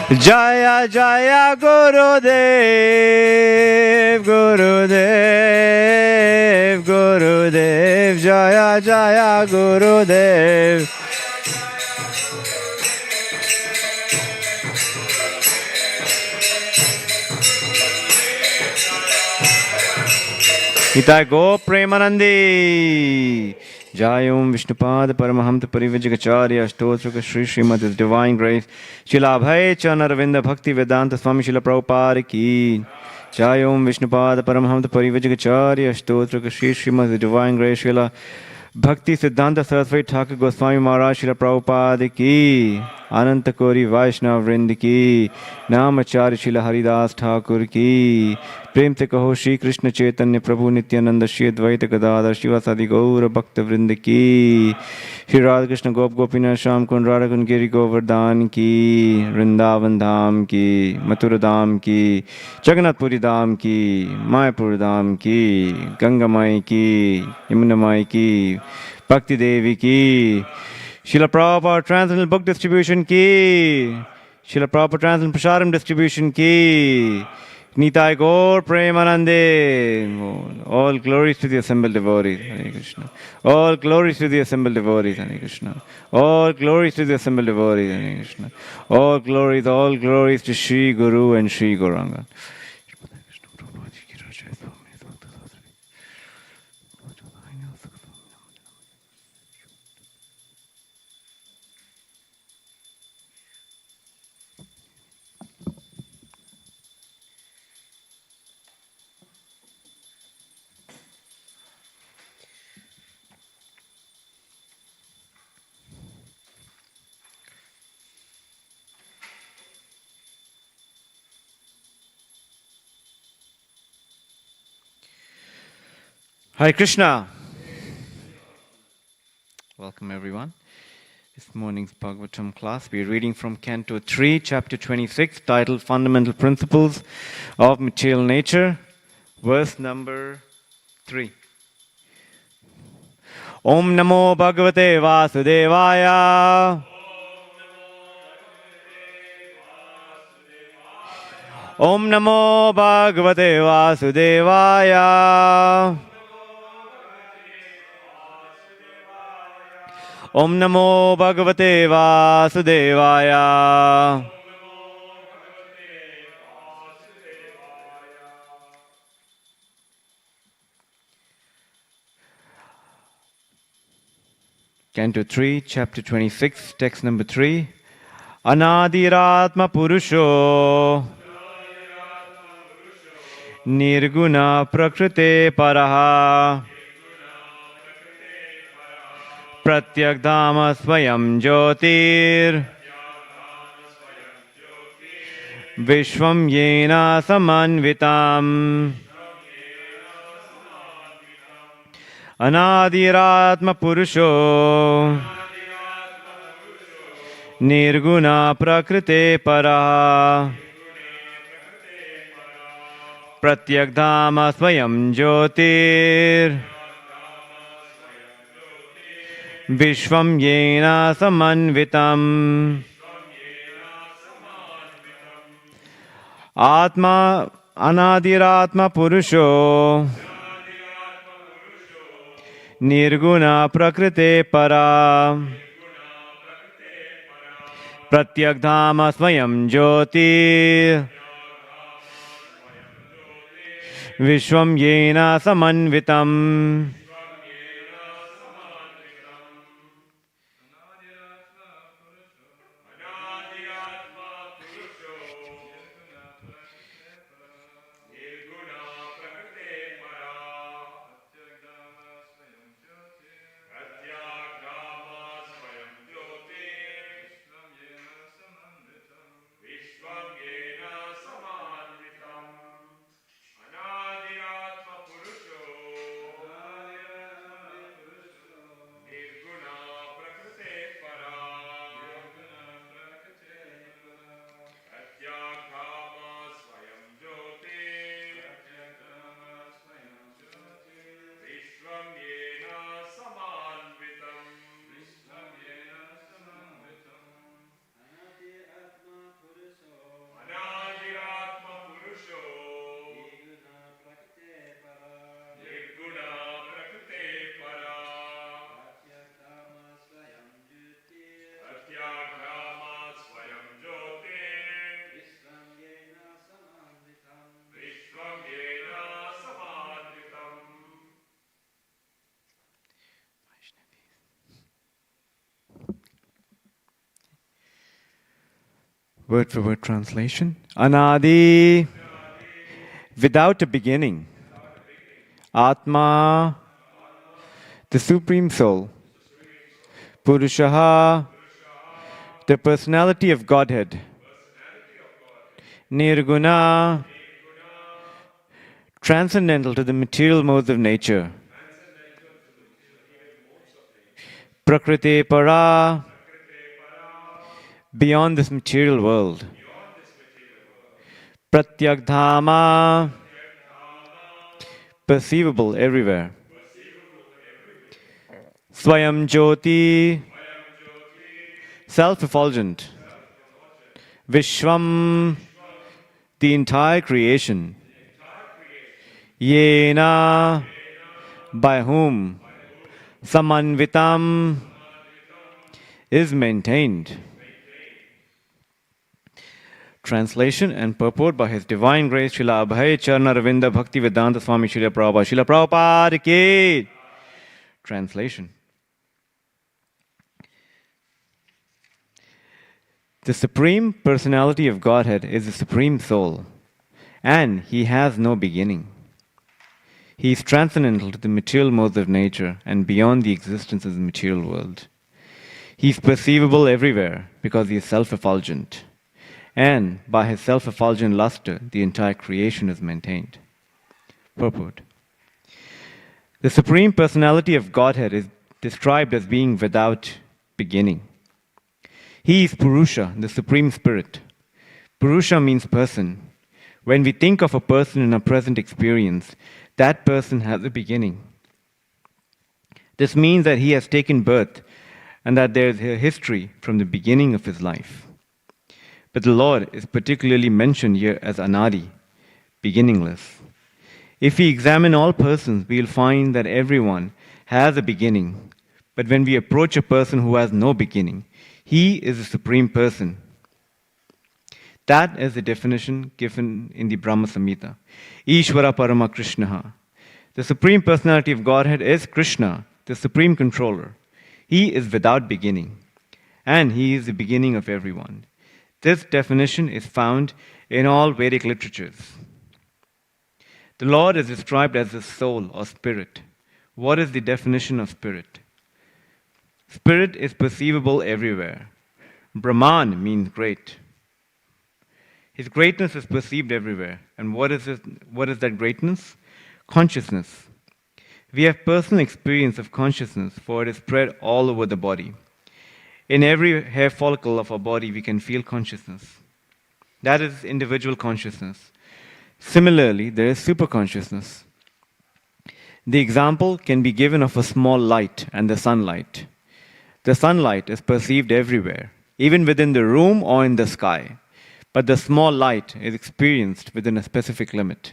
Jaya Jaya Gurudev, Gurudev, Gurudev, Jaya Jaya Gurudev. Nitai Go Premanandi. Jai Om Vishnupad Paramahamsa Parivajagacharya Ashtotraka Shri Srimad His Divine Grace Srila Abhay Chanaravinda Bhakti Vedanta Swami Srila Prabhupada Ki Jai Om Vishnupad Paramahamsa Parivajagacharya Ashtotraka Shri Srimad His Divine Grace Srila Bhakti Siddhanta Saraswati Thakur Goswami Maharaj Srila Prabhupada Ki Ananta Kori Vaishnav Vrind Ki Namacharya Srila Haridas Thakur Ki प्रेम से कहो श्री कृष्ण चैतन्य प्रभु नित्यानंद श्री अद्वैत गदाधर शिवासादि गौर भक्त वृंद की श्री राधा कृष्ण गोप गोपीनाथ श्याम कुंड राधा कुंड गिरि गोवर्धन की वृंदावन धाम की मथुरा धाम की जगन्नाथपुरी धाम की मायापुर धाम की गंगा माई की यमुना माई की भक्ति देवी की Srila Prabhupada Transcendental Book Distribution की Srila Prabhupada Transcendental Prasadam Distribution की Nitai Gaur Premanande. All glories to the assembled devotees. Hare Krishna. All glories to the assembled devotees. Hare Krishna. All glories to the assembled devotees. Hare Krishna. All glories to Shri Guru and Shri Gauranga. Hare Krishna. Welcome everyone. This morning's Bhagavatam class, we are reading from Canto 3, Chapter 26, titled Fundamental Principles of Material Nature, verse number 3. Om Namo Bhagavate Vasudevaya. Om Namo Bhagavate Vasudevaya. Om Namo Bhagavate Vasudevaya. Canto 3, Chapter 26, text number 3. Anadiratma Purusho Nirguna Prakrite Paraha Pratyagdhama Swayam Jyotir Vishwam Yena Samanvitam. Anadiratma Purusho Nirguna Prakrite Paraha Pratyagdhama Swayam Jyotir Vishwam Yena Samanvitam. Atma Anadiratma Purusho Nirguna Prakrite Para Pratyagdhama Swayam Jyoti Vishwam Yena Samanvitam. Word for word translation. Anadi, without a beginning. Atma, the Supreme Soul. Purushaha, the personality of Godhead. Nirguna, transcendental to the material modes of nature. Prakriti para, beyond this material world. Pratyagdhama, perceivable everywhere. Swayam Jyoti, self-effulgent. Vishwam, the entire creation. Yena, by whom. Samanvitam, is maintained. Translation and purport by His Divine Grace Srila Abhay Charana Ravinda Bhakti Vedanta Swami Srila Prabhupada. Srila Prabhupada ki. Translation. The Supreme Personality of Godhead is the Supreme Soul, and He has no beginning. He is transcendental to the material modes of nature and beyond the existence of the material world. He is perceivable everywhere because He is self-effulgent. And by His self-effulgent luster, the entire creation is maintained. Purport. The Supreme Personality of Godhead is described as being without beginning. He is Purusha, the Supreme Spirit. Purusha means person. When we think of a person in our present experience, that person has a beginning. This means that he has taken birth and that there is a history from the beginning of his life. But the Lord is particularly mentioned here as Anadi, beginningless. If we examine all persons, we will find that everyone has a beginning. But when we approach a person who has no beginning, he is the Supreme Person. That is the definition given in the Brahma Samhita. Ishvara Parama Krishnaha. The Supreme Personality of Godhead is Krishna, the Supreme Controller. He is without beginning, and He is the beginning of everyone. This definition is found in all Vedic literatures. The Lord is described as the soul or spirit. What is the definition of spirit? Spirit is perceivable everywhere. Brahman means great. His greatness is perceived everywhere. And what is that greatness? Consciousness. We have personal experience of consciousness, for it is spread all over the body. In every hair follicle of our body, we can feel consciousness. That is individual consciousness. Similarly, there is superconsciousness. The example can be given of a small light and the sunlight. The sunlight is perceived everywhere, even within the room or in the sky. But the small light is experienced within a specific limit.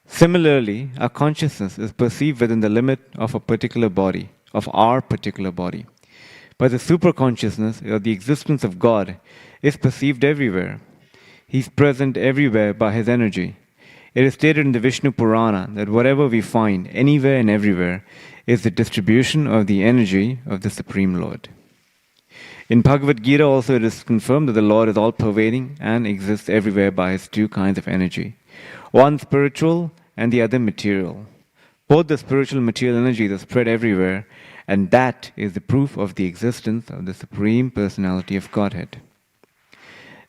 Similarly, our consciousness is perceived within the limit of a particular body, of our particular body. But the superconsciousness, or the existence of God, is perceived everywhere. He is present everywhere by His energy. It is stated in the Vishnu Purana that whatever we find, anywhere and everywhere, is the distribution of the energy of the Supreme Lord. In Bhagavad Gita also it is confirmed that the Lord is all-pervading and exists everywhere by His two kinds of energy. One spiritual and the other material. Both the spiritual and material energies are spread everywhere, and that is the proof of the existence of the Supreme Personality of Godhead.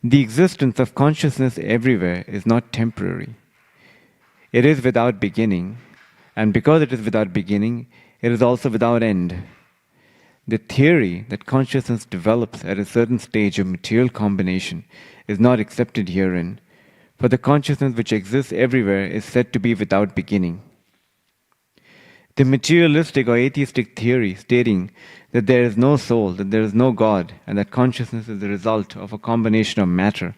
The existence of consciousness everywhere is not temporary. It is without beginning, and because it is without beginning, it is also without end. The theory that consciousness develops at a certain stage of material combination is not accepted herein, for the consciousness which exists everywhere is said to be without beginning. The materialistic or atheistic theory stating that there is no soul, that there is no God, and that consciousness is the result of a combination of matter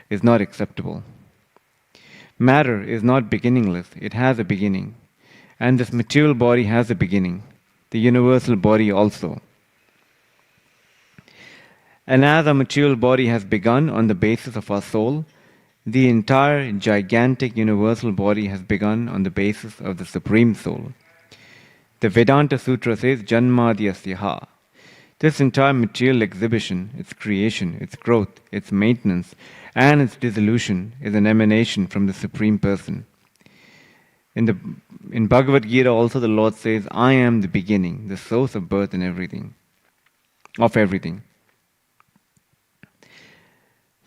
is not acceptable. Matter is not beginningless, it has a beginning. And this material body has a beginning, the universal body also. And as our material body has begun on the basis of our soul, the entire gigantic universal body has begun on the basis of the Supreme Soul. The Vedanta Sutra says, Janmadhyasyaha. This entire material exhibition, its creation, its growth, its maintenance, and its dissolution is an emanation from the Supreme Person. In Bhagavad Gita also the Lord says, I am the beginning, the source of birth and everything, of everything.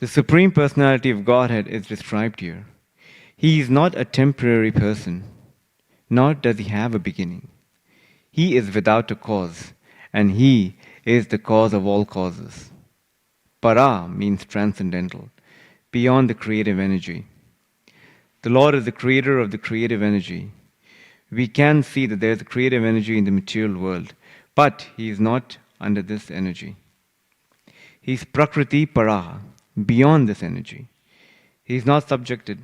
The Supreme Personality of Godhead is described here. He is not a temporary person, nor does he have a beginning. He is without a cause, and he is the cause of all causes. Para means transcendental, beyond the creative energy. The Lord is the creator of the creative energy. We can see that there is a creative energy in the material world, but he is not under this energy. He is Prakriti Para, beyond this energy. He is not subjected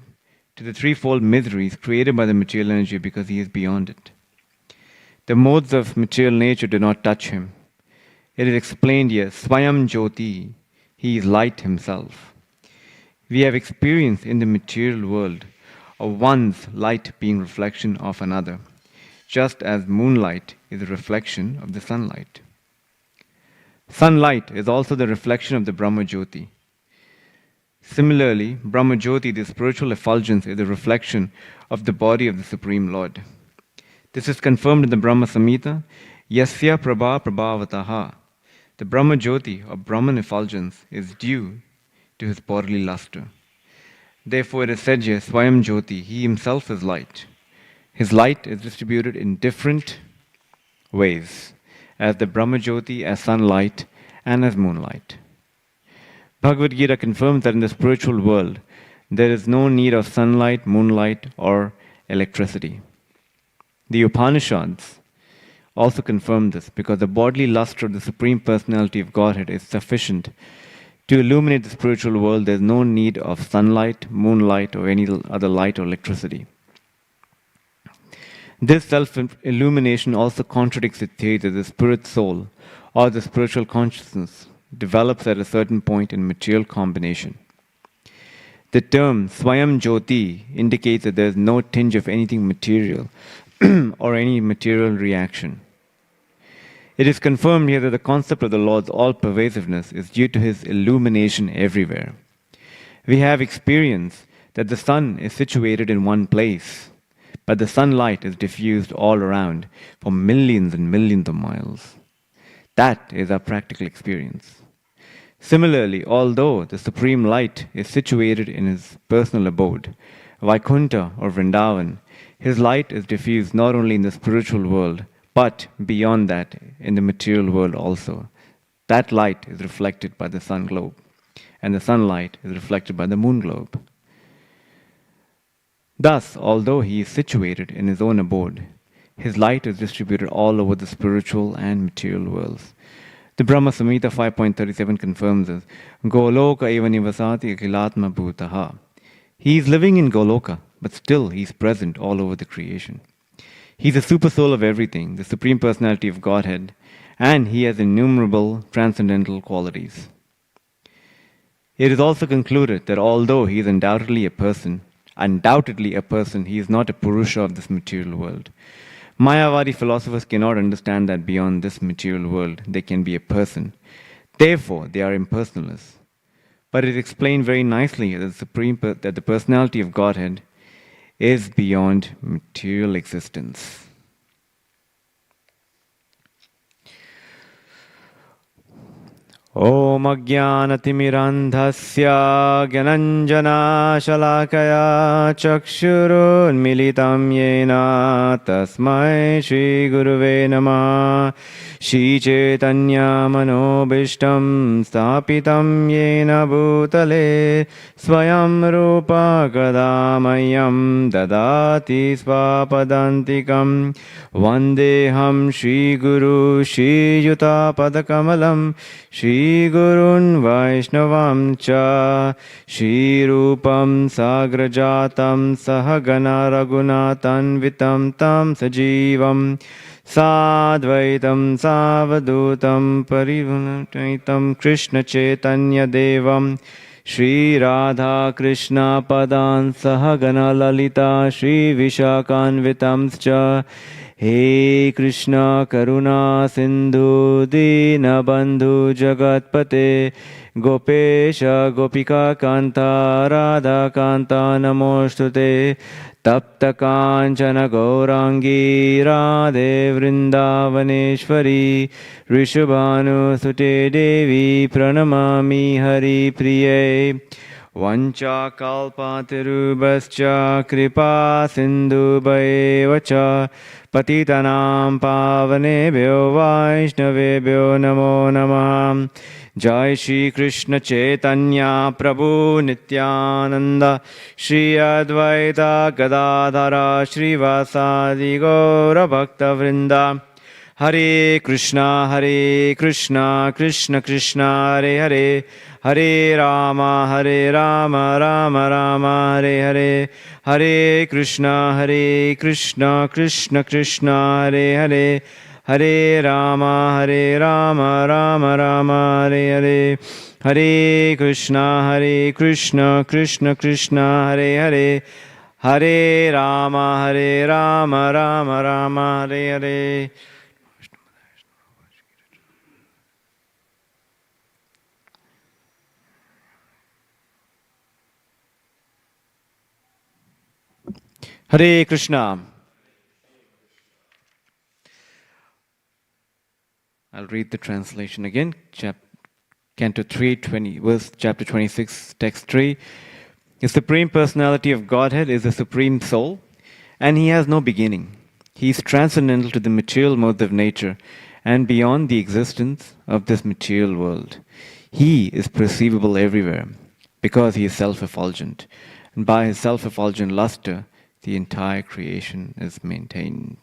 to the threefold miseries created by the material energy because he is beyond it. The modes of material nature do not touch him. It is explained here, Swayam Jyoti, he is light himself. We have experience in the material world of one's light being reflection of another, just as moonlight is a reflection of the sunlight. Sunlight is also the reflection of the Brahma Jyoti. Similarly, Brahma Jyoti, the spiritual effulgence, is a reflection of the body of the Supreme Lord. This is confirmed in the Brahma Samhita, Yasya Prabha Prabhavataha. The Brahma Jyoti, or Brahman effulgence, is due to his bodily luster. Therefore, it is said here, Swayam Jyoti, he himself is light. His light is distributed in different ways, as the Brahma Jyoti, as sunlight, and as moonlight. Bhagavad Gita confirms that in the spiritual world, there is no need of sunlight, moonlight, or electricity. The Upanishads also confirm this because the bodily luster of the Supreme Personality of Godhead is sufficient to illuminate the spiritual world. There is no need of sunlight, moonlight, or any other light or electricity. This self-illumination also contradicts the theory that the spirit soul or the spiritual consciousness develops at a certain point in material combination. The term Swayam Jyoti indicates that there is no tinge of anything material or any material reaction. It is confirmed here that the concept of the Lord's all-pervasiveness is due to his illumination everywhere. We have experience that the sun is situated in one place, but the sunlight is diffused all around for millions and millions of miles. That is our practical experience. Similarly, although the Supreme Light is situated in his personal abode, Vaikuntha or Vrindavan, his light is diffused not only in the spiritual world, but beyond that, in the material world also. That light is reflected by the sun globe, and the sunlight is reflected by the moon globe. Thus, although he is situated in his own abode, his light is distributed all over the spiritual and material worlds. The Brahma Samhita 5.37 confirms this. Goloka eva nivasati akhilatma bhutaha. He is living in Goloka, but still he is present all over the creation. He is the super soul of everything, the Supreme Personality of Godhead, and he has innumerable transcendental qualities. It is also concluded that although he is undoubtedly a person, he is not a Purusha of this material world. Mayavadi philosophers cannot understand that beyond this material world there can be a person. Therefore, they are impersonalists. But it is explained very nicely that the personality of Godhead is beyond material existence. Om Ajnanatimirandhasya Gyananjana Shalakaya Chakshurun Militam Yena Tasmai Shri Guruve Namah Shri Chaitanya Manobishtam Stapitam Yena Bhutale Swayam Rupa Kadamayam Dadati Svapadantikam Vandeham Shri Guru Shri Yuta Padakamalam Shri Gurun Vaishnavam Cha Shri Rupam Sagrajatam Sahagana Raghunatan Vitam Tam Sajivam Sadvaitam Savadutam Parivunataitam Krishna Chaitanya Devam Shri Radha Krishna Padan Sahagana Lalita Shri Vishakan Vitamscha He Krishna Karuna Sindhu Dinabandhu Jagatpate Gopesha Gopika Kanta Radha Kanta Namostute Tapta Kanchana Gaurangi Radhe Vrindavaneshwari Rishabhanu Sute Devi Pranamami Hari Priye Vancha kalpatirubhascha kripa sindhubhaivacha patitanam pavanebhyo vaishnavebhyo namo namah. Jai Shri Krishna Chaitanya Prabhu Nityananda Shri Advaita Gadadhara Shri Vasadi Gaura Bhakta Vrinda. Hare Krishna Krishna Krishna Hare Hare Hare Rama Rama Rama Hare Hare Hare Krishna Krishna Krishna Hare Hare Hare Rama Rama Rama Hare Hare Hare Krishna Krishna Krishna Hare Hare Hare Rama Rama Rama Hare Hare. Hare Krishna. I'll read the translation again. Canto 3, verse chapter 26, text 3. The Supreme Personality of Godhead is the Supreme Soul, and He has no beginning. He is transcendental to the material modes of nature and beyond the existence of this material world. He is perceivable everywhere because He is self-effulgent, and by His self-effulgent luster, the entire creation is maintained.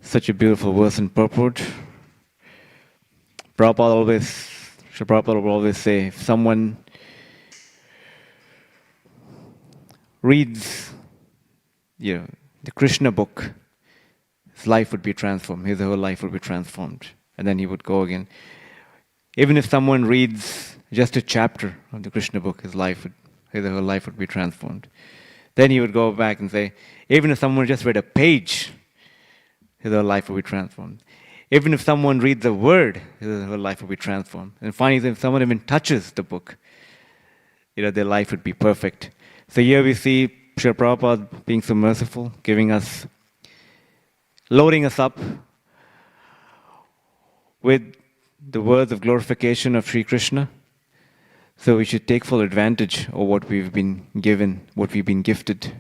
Such a beautiful verse and purport. Prabhupada will always say, if someone reads the Krishna book, his life would be transformed. His whole life would be transformed. And then he would go again. Even if someone reads just a chapter of the Krishna book, his whole life would be transformed. Then he would go back and say, even if someone just read a page, his whole life would be transformed. Even if someone reads a word, his whole life would be transformed. And finally, if someone even touches the book, their life would be perfect. So here we see Srila Prabhupada being so merciful, loading us up with the words of glorification of Sri Krishna. So we should take full advantage of what we've been given, what we've been gifted.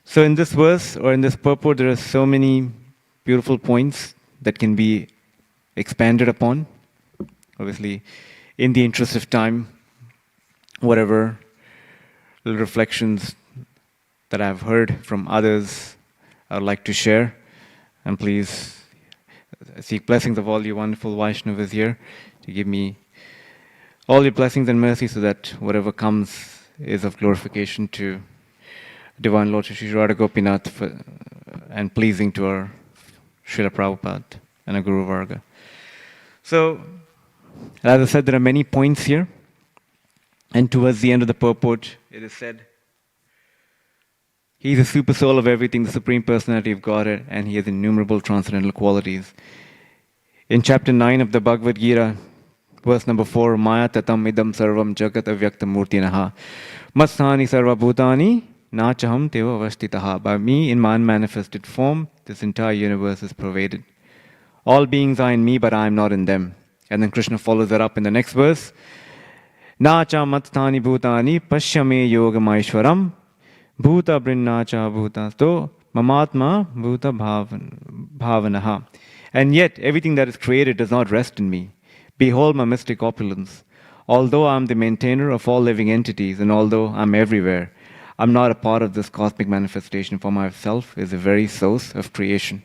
So in this verse, or in this purport, there are so many beautiful points that can be expanded upon. Obviously, in the interest of time, whatever little reflections that I've heard from others, I would like to share. And please seek blessings of all you wonderful Vaishnavas here to give me all your blessings and mercy so that whatever comes is of glorification to Divine Lord Shri Radha Gopinath and pleasing to our Srila Prabhupada and our Guru Varga. So, as I said, there are many points here. And towards the end of the purport, it is said, He is the super soul of everything, the Supreme Personality of Godhead, and He has innumerable transcendental qualities. In chapter 9 of the Bhagavad Gita, verse number 4, Maya tatam idam sarvam jagat avyakta murtinaha masthani sarva bhutani nachaham teva avastitaha. By me, in my unmanifested form, this entire universe is pervaded. All beings are in me, but I am not in them. And then Krishna follows that up in the next verse. Nacha matthani bhutani pashyame yogamaishwaram bhuta brinnacha bhutasto mamatma bhuta bhavanaha. And yet, everything that is created does not rest in me. Behold my mystic opulence. Although I am the maintainer of all living entities, and although I am everywhere, I am not a part of this cosmic manifestation, for myself is the very source of creation.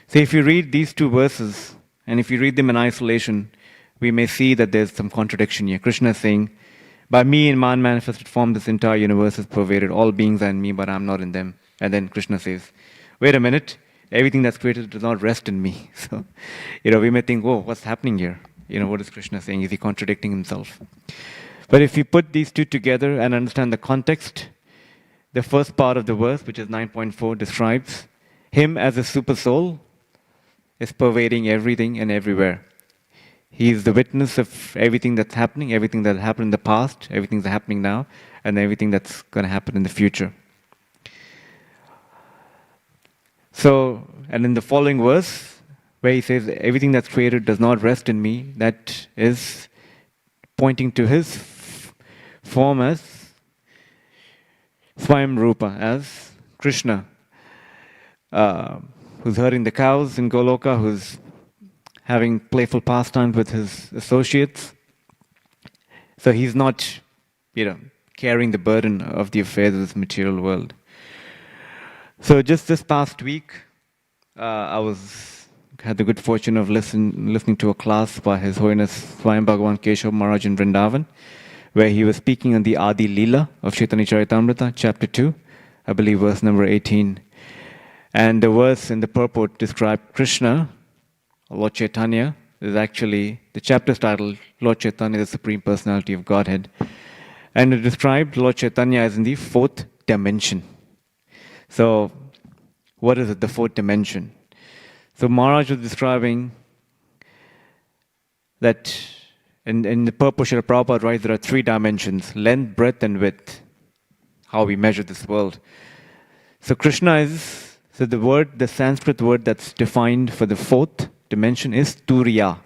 So if you read these two verses, and if you read them in isolation, we may see that there's some contradiction here. Krishna is saying, by me in my unmanifested form, this entire universe is pervaded. All beings are in me, but I'm not in them. And then Krishna says, wait a minute, everything that's created does not rest in me. So, we may think, whoa, what's happening here? What is Krishna saying? Is he contradicting himself? But if you put these two together and understand the context, the first part of the verse, which is 9.4, describes him as a super soul, is pervading everything and everywhere. He is the witness of everything that's happening, everything that happened in the past, everything that's happening now, and everything that's going to happen in the future. So, and in the following verse, where he says, everything that's created does not rest in me, that is pointing to his form as Swayam Rupa, as Krishna, who's herding the cows in Goloka, who's having playful pastimes with his associates. So he's not, carrying the burden of the affairs of this material world. So just this past week, I had the good fortune of listening to a class by His Holiness Swayam Bhagavan Keshav Maharaj in Vrindavan, where he was speaking on the Adi Leela of Chaitanya Charitamrita, chapter 2, I believe verse number 18. And the verse in the purport described Krishna, Lord Chaitanya, is actually, the chapter's titled, Lord Chaitanya, the Supreme Personality of Godhead. And it described Lord Chaitanya as in the fourth dimension. So, what is it, the fourth dimension? So Maharaj was describing that in the purpose of Prabhupada writes, there are three dimensions, length, breadth, and width, how we measure this world. So Krishna is, the Sanskrit word that's defined for the fourth dimension is Turiya,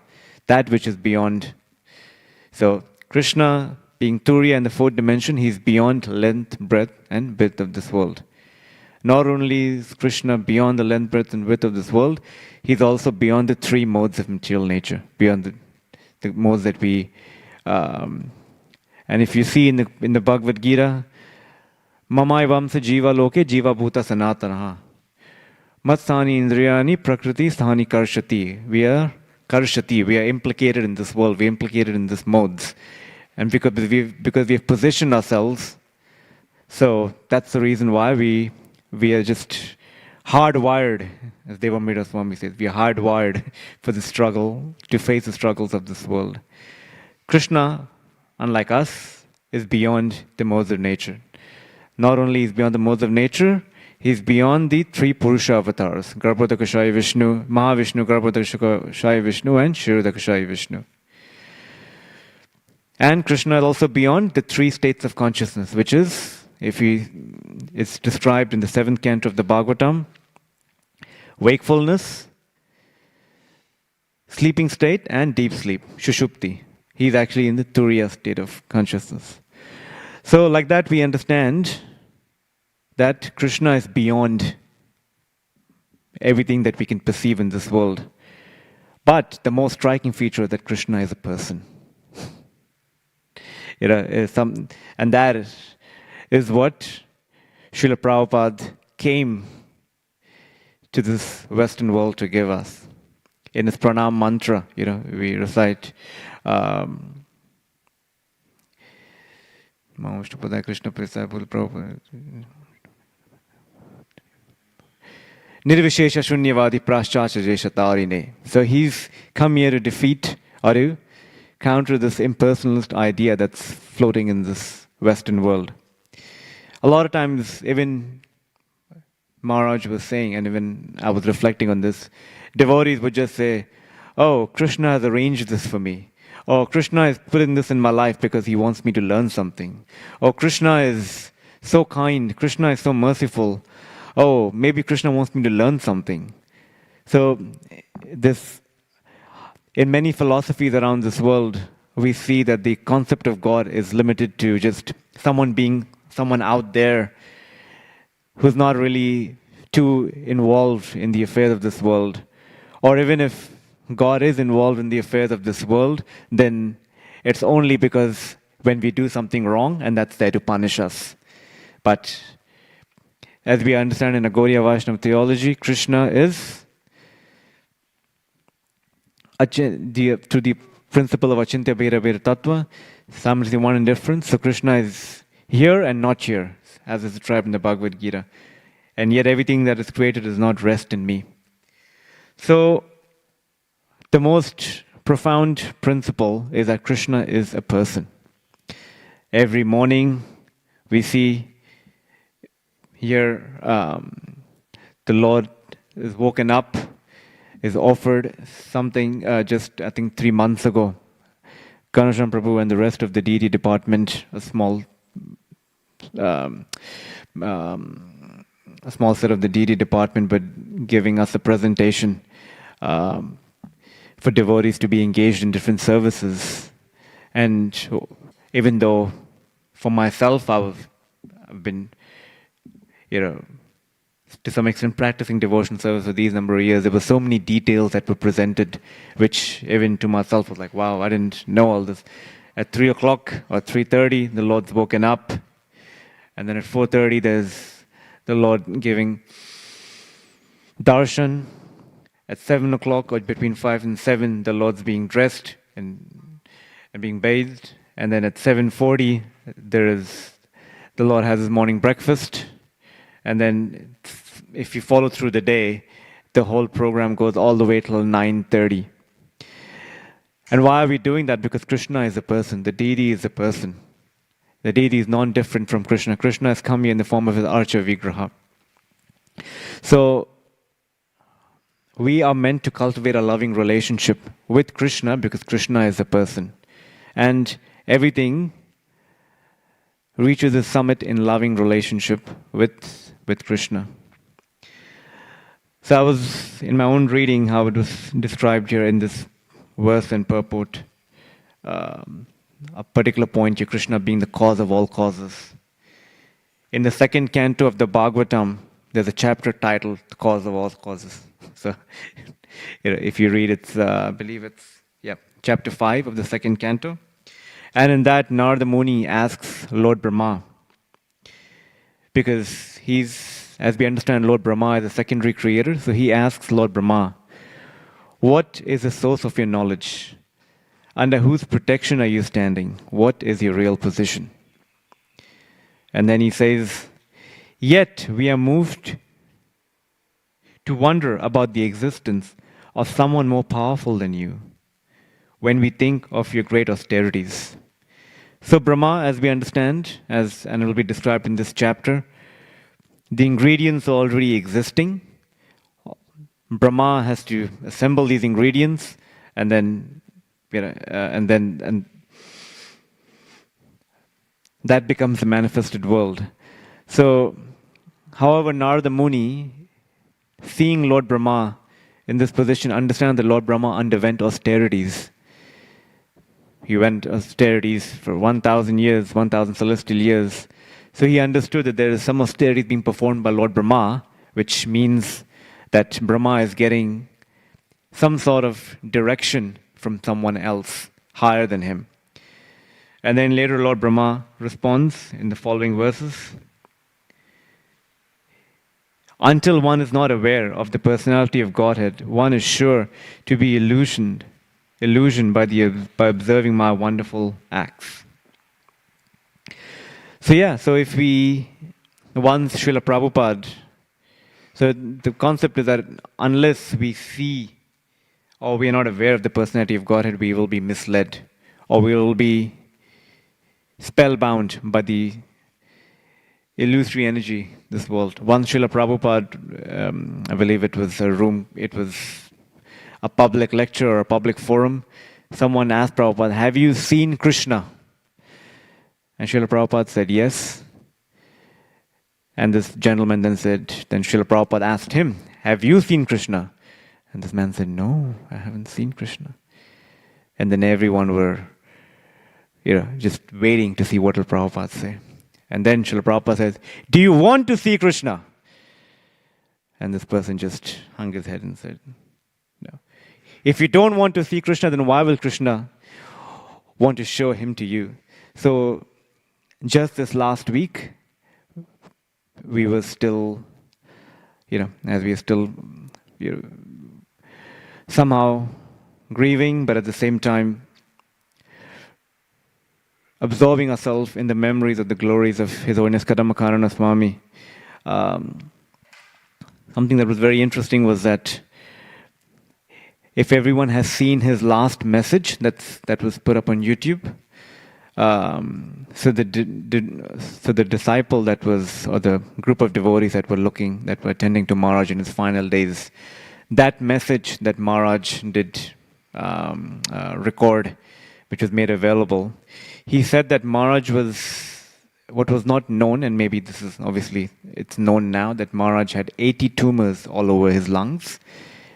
that which is beyond. So Krishna being Turiya in the fourth dimension, he's beyond length, breadth, and width of this world. Not only is Krishna beyond the length, breadth, and width of this world, he's also beyond the three modes of material nature, beyond the modes that we... and if you see in the Bhagavad Gita, Mamai Vamsa Jiva Loke Jiva Bhuta Sanatanaha Matsani Indriyani Prakriti Sthani Karshati. We are Karshati, we are implicated in this world, we are implicated in these modes. And because we've positioned ourselves, so that's the reason why we are just hardwired, as Devamrita Swami says, we are hardwired for the struggle, to face the struggles of this world. Krishna, unlike us, is beyond the modes of nature. Not only is beyond the modes of nature, he's beyond the three Purusha avatars, Garbhodakashaya Vishnu, Mahavishnu, Garbhodakashaya Vishnu, and Kshirodakashaya Vishnu. And Krishna is also beyond the three states of consciousness, which is, it's described in the 7th canto of the Bhagavatam, wakefulness, sleeping state, and deep sleep, Shushupti. He's actually in the Turiya state of consciousness. So like that we understand that Krishna is beyond everything that we can perceive in this world. But the most striking feature is that Krishna is a person. And that is what Srila Prabhupada came to this Western world to give us. In his pranam mantra, we recite Krishna Prabhupada Nirvishesha Shunyavadi Praschacha Jeshatarine. So he's come here to defeat or to counter this impersonalist idea that's floating in this Western world. A lot of times, even Maharaj was saying, and even I was reflecting on this, devotees would just say, oh, Krishna has arranged this for me. Oh, Krishna is putting this in my life because he wants me to learn something. Oh, Krishna is so kind. Krishna is so merciful. Oh, maybe Krishna wants me to learn something. So, in many philosophies around this world, we see that the concept of God is limited to just someone out there who's not really too involved in the affairs of this world. Or even if God is involved in the affairs of this world, then it's only because when we do something wrong and that's there to punish us. But as we understand in a Gaudiya Vaishnava theology, Krishna is to the principle of Achintya Bheda Bheda Tattva, simultaneously one and different. So Krishna is here and not here, as is described in the Bhagavad Gita. And yet everything that is created does not rest in me. So the most profound principle is that Krishna is a person. Every morning we see here the Lord is woken up, is offered something just, I think, 3 months ago. Kanashan Prabhu and the rest of the deity department, a small set of the deity department, but giving us a presentation for devotees to be engaged in different services. And even though for myself I've been, to some extent practicing devotion service for these number of years, there were so many details that were presented, which even to myself was like, wow, I didn't know all this. At 3 o'clock or 3:30, the Lord's woken up. And then at 4:30, there's the Lord giving darshan. At 7 o'clock or between 5 and 7, the Lord's being dressed and being bathed. And then at 7:40, the Lord has his morning breakfast. And then if you follow through the day, the whole program goes all the way till 9:30. And why are we doing that? Because Krishna is a person. The deity is a person. The deity is non-different from Krishna. Krishna has come here in the form of his Archa Vigraha. So we are meant to cultivate a loving relationship with Krishna because Krishna is a person. And everything reaches a summit in loving relationship with Krishna. So I was, in my own reading, how it was described here in this verse and purport, a particular point here, Krishna being the cause of all causes. In the second canto of the Bhagavatam, there's a chapter titled The Cause of All Causes. So if you read it, I believe it's chapter 5 of the second canto. And in that, Narada Muni asks Lord Brahma, because he's, as we understand, Lord Brahma is a secondary creator, so he asks Lord Brahma, what is the source of your knowledge? Under whose protection are you standing? What is your real position? And then he says, yet we are moved to wonder about the existence of someone more powerful than you when we think of your great austerities. So Brahma, as we understand, and it will be described in this chapter, the ingredients are already existing. Brahma has to assemble these ingredients, and then that becomes the manifested world. So, however, Narada Muni, seeing Lord Brahma in this position, understand that Lord Brahma underwent austerities. He went austerities for 1,000 years, 1,000 celestial years. So he understood that there is some austerities being performed by Lord Brahma, which means that Brahma is getting some sort of direction from someone else higher than him. And then later Lord Brahma responds in the following verses. Until one is not aware of the personality of Godhead, one is sure to be illusioned by observing my wonderful acts. So if we, once Srila Prabhupada, so the concept is that unless we see or we are not aware of the personality of Godhead, we will be misled or we will be spellbound by the illusory energy this world. Once Srila Prabhupada, I believe it was a public lecture or a public forum, someone asked Prabhupada, have you seen Krishna? And Srila Prabhupada said, yes. And this gentleman then Srila Prabhupada asked him, have you seen Krishna? And this man said, no, I haven't seen Krishna. And then everyone were, just waiting to see what will Prabhupada say. And then Srila Prabhupada says, do you want to see Krishna? And this person just hung his head and said, no. If you don't want to see Krishna, then why will Krishna want to show him to you? So just this last week, we were still, as we are still somehow grieving, but at the same time absorbing ourselves in the memories of the glories of His Holiness Kadamakarana Swami. Something that was very interesting was that if everyone has seen his last message that was put up on YouTube, So the disciple that was, or the group of devotees that were attending to Maharaj in his final days, that message that Maharaj did record, which was made available, he said that Maharaj was, what was not known, and maybe this is obviously, it's known now, that Maharaj had 80 tumors all over his lungs,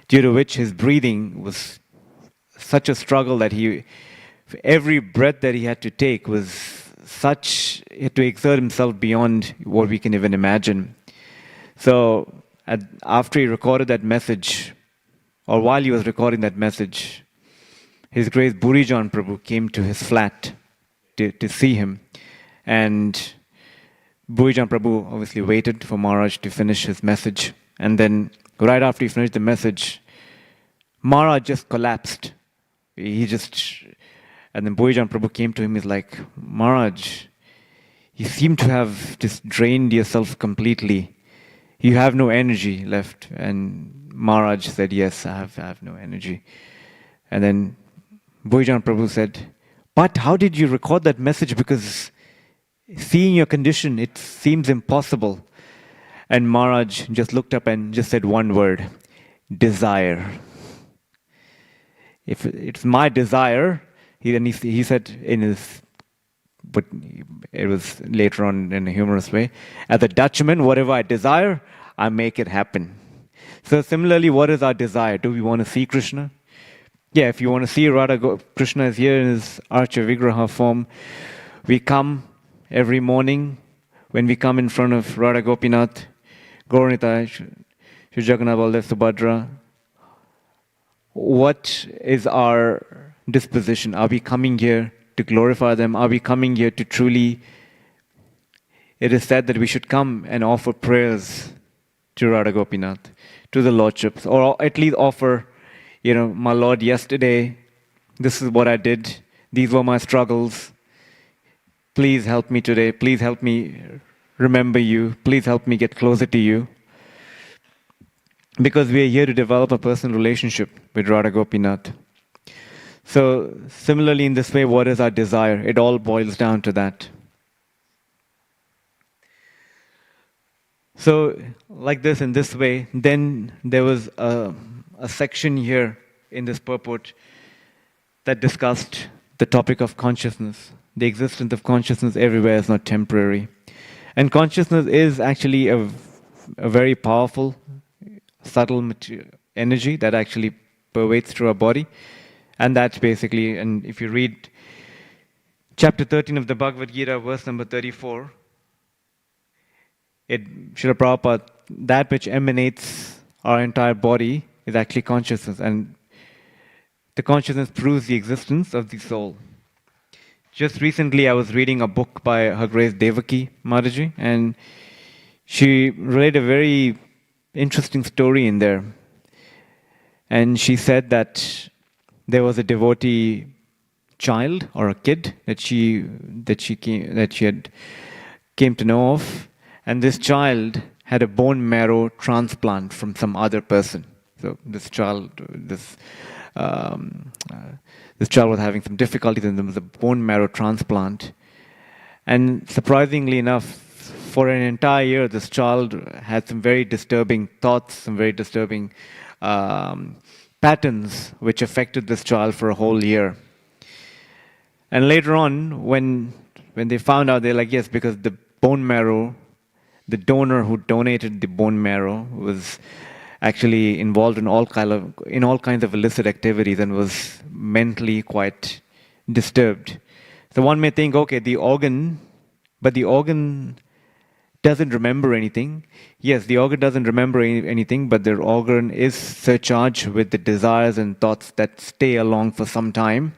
due to which his breathing was such a struggle that every breath that he had to take was such, he had to exert himself beyond what we can even imagine. So after he recorded that message, or while he was recording that message, His Grace Burijan Prabhu came to his flat to see him. And Burijan Prabhu obviously waited for Maharaj to finish his message. And then right after he finished the message, Maharaj just collapsed. And then Burijan Prabhu came to him, he's like, Maharaj, you seem to have just drained yourself completely. You have no energy left. And Maharaj said, yes, I have no energy. And then Burijan Prabhu said, but how did you record that message? Because seeing your condition, it seems impossible. And Maharaj just looked up and just said one word, desire. If it's my desire, he said in his, but it was later on in a humorous way, as a Dutchman, whatever I desire, I make it happen. So similarly, what is our desire? Do we want to see Krishna? Yeah, if you want to see Krishna is here in his Archa Vigraha form. We come every morning, when we come in front of Radha Gopinath, Gauranitai, Shri Jagannath Baldev Subhadra, what is our disposition? Are we coming here to glorify them? Are we coming here to truly... It is said that we should come and offer prayers to Radha Gopinath, to the Lordships, or at least offer, my Lord, yesterday, this is what I did. These were my struggles. Please help me today. Please help me remember you. Please help me get closer to you. Because we are here to develop a personal relationship with Radha Gopinath. So similarly, in this way, what is our desire? It all boils down to that. So like this, in this way, then there was a section here in this purport that discussed the topic of consciousness. The existence of consciousness everywhere is not temporary. And consciousness is actually a very powerful, subtle energy that actually pervades through our body. And that's basically, and if you read chapter 13 of the Bhagavad Gita, verse number 34, Srila Prabhupada, that which emanates our entire body is actually consciousness. And the consciousness proves the existence of the soul. Just recently, I was reading a book by Her Grace Devaki Mataji, and she related a very interesting story in there. And she said that there was a devotee child or a kid that she had came to know of, and this child had a bone marrow transplant from some other person. So this child was having some difficulties, and there was a bone marrow transplant. And surprisingly enough, for an entire year, this child had some very disturbing thoughts, some very disturbing patterns, which affected this child for a whole year. And later on, when they found out, they're like, yes, because the bone marrow, the donor who donated the bone marrow was actually involved in all kinds of illicit activities and was mentally quite disturbed. So one may think, okay, the organ doesn't remember anything. Yes, the organ doesn't remember anything, but the organ is surcharged with the desires and thoughts that stay along for some time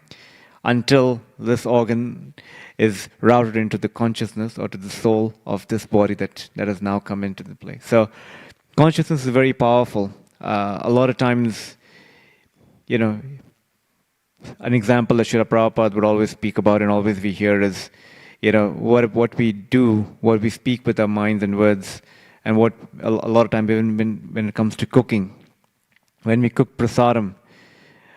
until this organ is routed into the consciousness or to the soul of this body that has now come into the place. So consciousness is very powerful. A lot of times, an example that Srila Prabhupada would always speak about and always we hear is, what we do, what we speak with our minds and words, and what a lot of times even when it comes to cooking. When we cook prasadam,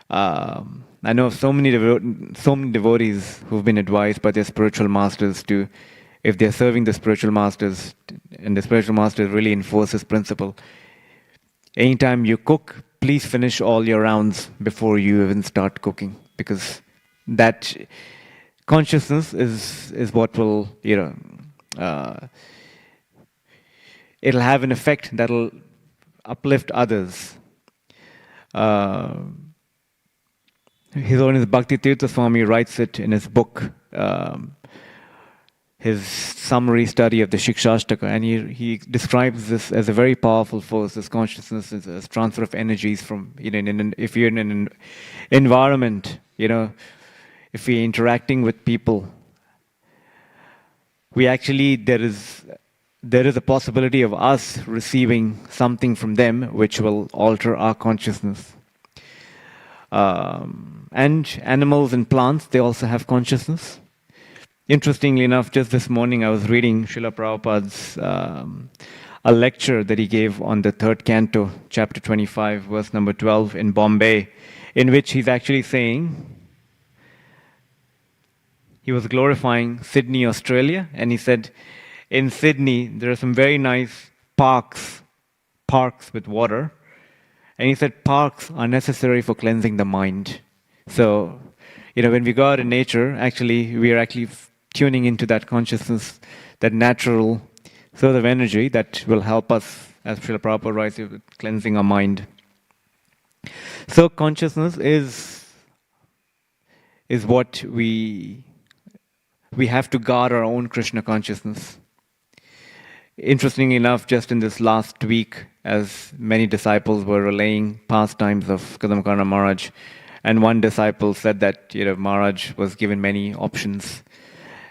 I know so many devotees who've been advised by their spiritual masters to, if they're serving the spiritual masters, and the spiritual master really enforces principle, anytime you cook, please finish all your rounds before you even start cooking, because that consciousness is what will, it'll have an effect that'll uplift others. His Holiness Bhakti Tirtha Swami writes it in his book, his summary study of the Shikshashtaka, and he describes this as a very powerful force. This consciousness is a transfer of energies from, if you're in an environment, if we're interacting with people, we actually, there is a possibility of us receiving something from them which will alter our consciousness. And animals and plants, they also have consciousness. Interestingly enough, just this morning I was reading Srila Prabhupada's a lecture that he gave on the third canto, chapter 25, verse number 12 in Bombay, in which he's actually saying, he was glorifying Sydney, Australia, and he said, in Sydney, there are some very nice parks with water. And he said parks are necessary for cleansing the mind. So, when we go out in nature, we are tuning into that consciousness, that natural sort of energy that will help us, as Srila Prabhupada writes, with cleansing our mind. So consciousness is what we have to guard our own Krishna consciousness. Interestingly enough, just in this last week, as many disciples were relaying pastimes of Kadamkarna Maharaj, and one disciple said that Maharaj was given many options,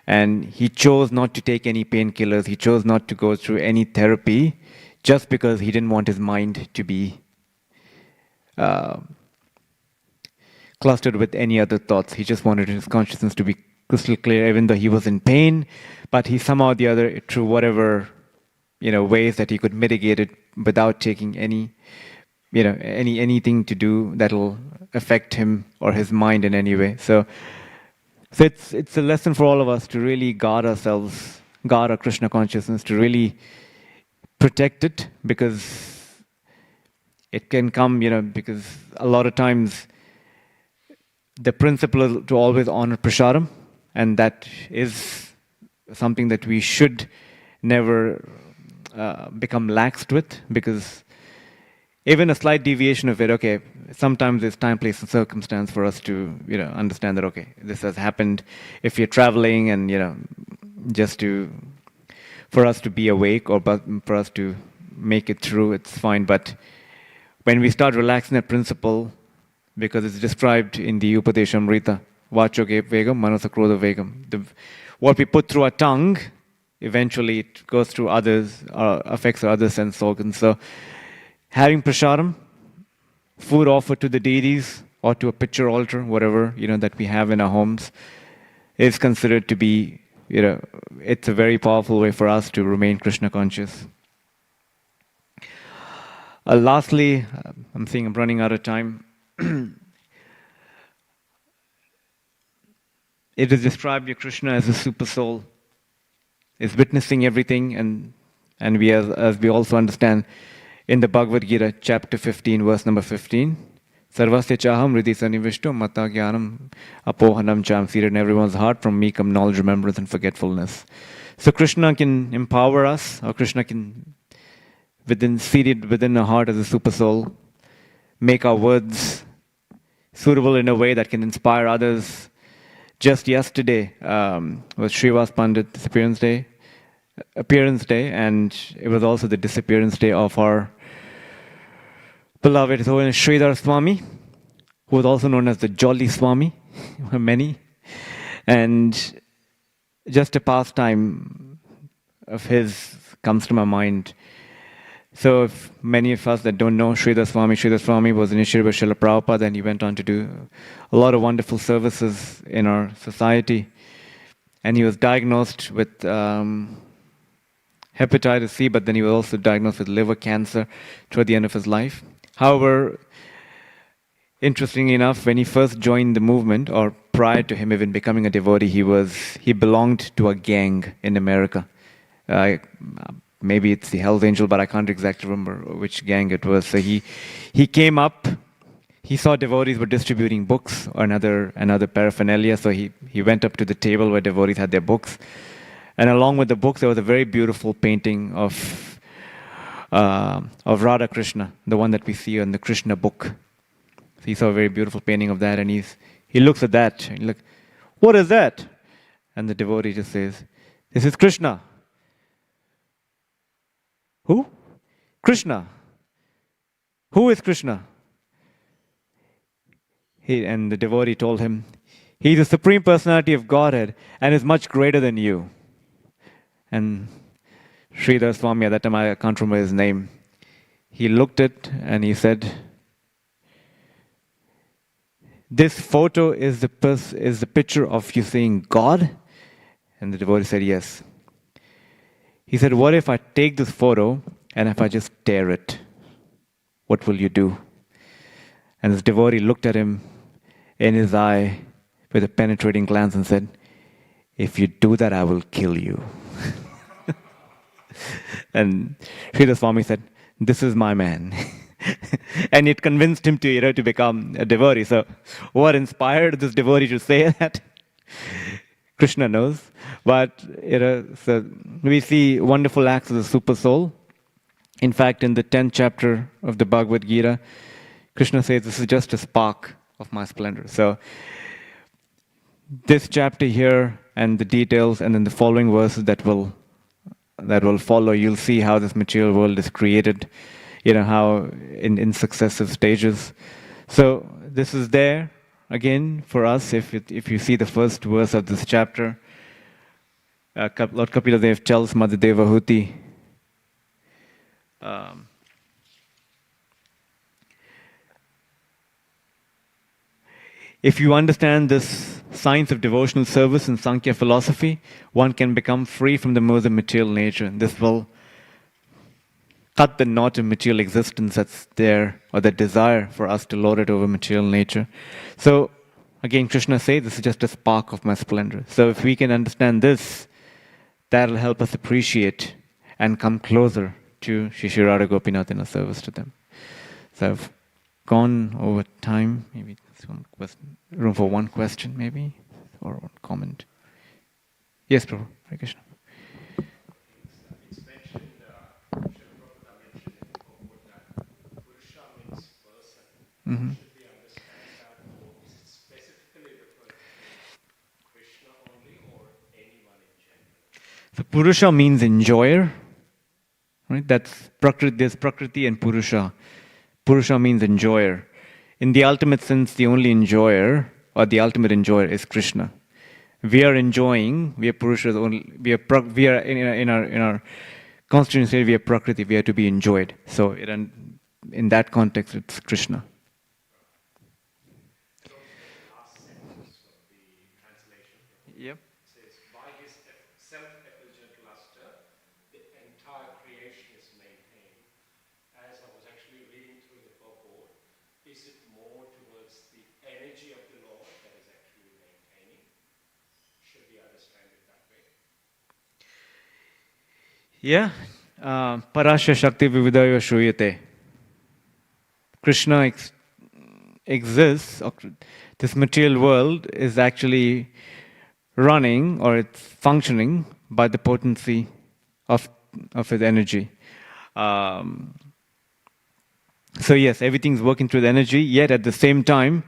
and he chose not to take any painkillers, he chose not to go through any therapy, just because he didn't want his mind to be clustered with any other thoughts. He just wanted his consciousness to be crystal clear, even though he was in pain, but he somehow or the other, through whatever ways that he could mitigate it without taking anything to do that'll affect him or his mind in any way. So it's a lesson for all of us to really guard ourselves, guard our Krishna consciousness, to really protect it, because it can come, because a lot of times the principle is to always honor prasadam, and that is something that we should never become laxed with, because even a slight deviation of it, sometimes there's time, place, and circumstance for us to, understand that, this has happened. If you're traveling and, for us to be awake, or for us to make it through, it's fine. But when we start relaxing that principle, because it's described in the Upadeshamrita, Vachoke Vegam, Manasakrodha Vegam. What we put through our tongue, eventually it goes through others, affects our other sense organs. So having prasadam, food offered to the deities or to a picture altar, whatever that we have in our homes, is considered to be, it's a very powerful way for us to remain Krishna conscious. Lastly, I'm seeing I'm running out of time. It is described your Krishna as a super soul, is witnessing everything, and we as we also understand in the Bhagavad Gita, chapter 15, verse number 15, Sarvasya chaham riti sanivishto mata jnanam apohanam cham, seated in everyone's heart, from me come knowledge, remembrance, and forgetfulness. So Krishna can empower us, or Krishna can, seated within our heart as a super soul, make our words suitable in a way that can inspire others. Just yesterday was Srivas Pandit's appearance day, and it was also the disappearance day of our beloved His Holiness Sridhar Swami, who was also known as the Jolly Swami, many. And just a pastime of his comes to my mind. So if many of us that don't know Sridhar Swami was initiated by Srila Prabhupada, and he went on to do a lot of wonderful services in our society. And he was diagnosed with hepatitis C, but then he was also diagnosed with liver cancer toward the end of his life. However, Interestingly enough, when he first joined the movement, or prior to him even becoming a devotee, he belonged to a gang in America. Uh, Maybe it's the Hells Angel, but I can't exactly remember which gang it was. So he came up. He saw devotees were distributing books or another paraphernalia. So he went up to the table where devotees had their books, and along with the books, there was a very beautiful painting of Radha Krishna, the one that we see on the Krishna book. So he saw a very beautiful painting of that, and he looks at that, and he's like, "What is that?" And the devotee just says, "This is Krishna." Who? Krishna. Who is Krishna? And the devotee told him, "He is the Supreme Personality of Godhead and is much greater than you." And Sridhar Swami, at that time I can't remember his name, he looked at and he said, "This photo is the picture of you saying God?" And the devotee said, "Yes." He said, "What if I take this photo and if I just tear it? What will you do?" And this devotee looked at him in his eye with a penetrating glance and said, "If you do that, I will kill you." And Sridhar Swami said, "This is my man." And it convinced him to become a devotee. So what inspired this devotee to say that? Krishna knows. But so we see wonderful acts of the super soul. In fact, in the 10th chapter of the Bhagavad Gita, Krishna says, "This is just a spark of my splendor." So this chapter here and the details and then the following verses that will follow, you'll see how this material world is created, how in successive stages. So this is there again for us. If you see the first verse of this chapter, Lord Kapila Dev tells Mother Devahuti, if you understand this science of devotional service in Sankhya philosophy, one can become free from the modes of material nature. And this will cut the knot of material existence that's there, or the desire for us to lord it over material nature. So, again, Krishna says, "This is just a spark of my splendor." So if we can understand this, that'll help us appreciate and come closer to Shri Shri Radha Gopinath in our service to them. So I've gone over time. Maybe room for one question, maybe, or one comment. Yes, Prabhu. Hare Krishna. It's mentioned, Srila Prabhupada mentioned in the book that Purusha means person. Mm-hmm. Should we understand that, or is it specifically referred to Krishna only, or anyone in general? So Purusha means enjoyer. Right? That's Prakriti. There's Prakriti and Purusha. Purusha means enjoyer. In the ultimate sense, the only enjoyer or the ultimate enjoyer is Krishna. We are enjoying. We are Purushas only. We are in our constituent state. We are Prakriti. We are to be enjoyed. So in that context, it's Krishna. And also the last sentence of the translation. Yep. It says, "By his self-effulgent luster, the entire creation is maintained." As I was actually reading through the purport, is it more towards the energy of the Lord that is actually maintaining? Should we understand it that way? Yeah. Parasya Shakti Vividaya Shruyate. Krishna exists. This material world is actually running, or it's functioning by the potency of his energy. So yes, everything's working through the energy, yet at the same time,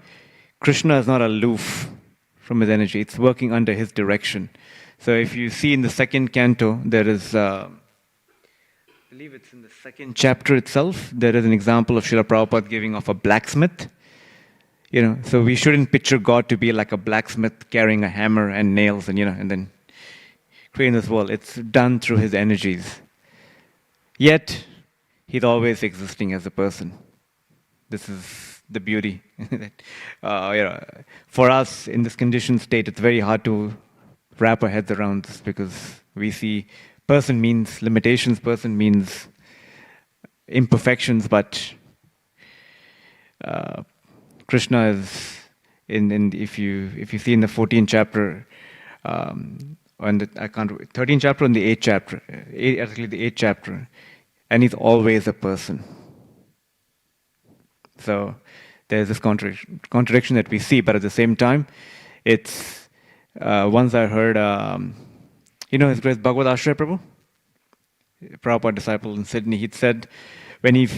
Krishna is not aloof from his energy. It's working under his direction. So if you see in the second canto, there is, I believe it's in the second chapter itself, there is an example of Srila Prabhupada giving off a blacksmith. So we shouldn't picture God to be like a blacksmith carrying a hammer and nails and then creating this world. It's done through his energies. Yet, he's always existing as a person. This is the beauty. For us, in this conditioned state, it's very hard to wrap our heads around this, because we see person means limitations, person means imperfections, but Krishna is if you see in the 14th chapter, on the 13th chapter and the 8th chapter, actually the 8th chapter, and he's always a person. So there's this contradiction that we see, but at the same time, it's once I heard, His Grace Bhagavad Ashraya Prabhu, Prabhupada disciple in Sydney, he'd said when he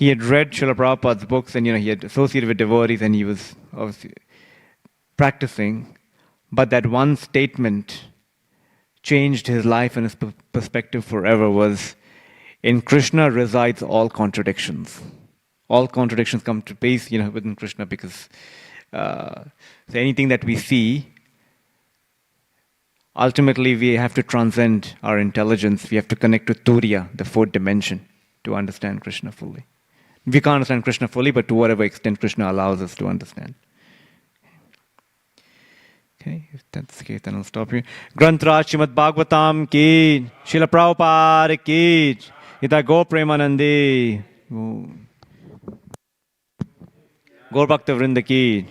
had read Srila Prabhupada's books and he had associated with devotees and he was obviously practicing, but that one statement changed his life and his perspective forever was, in Krishna resides all contradictions. All contradictions come to pace, within Krishna, because so anything that we see, ultimately we have to transcend our intelligence. We have to connect to Turiya, the fourth dimension, to understand Krishna fully. We can't understand Krishna fully, but to whatever extent Krishna allows us to understand. Okay, if that's the case, then I'll stop here. Grantra Srimad Bhagavatam ki, Srila Prabhupada ki, Ita Go Premanandi, Gaur Bhakta Vrinda ki.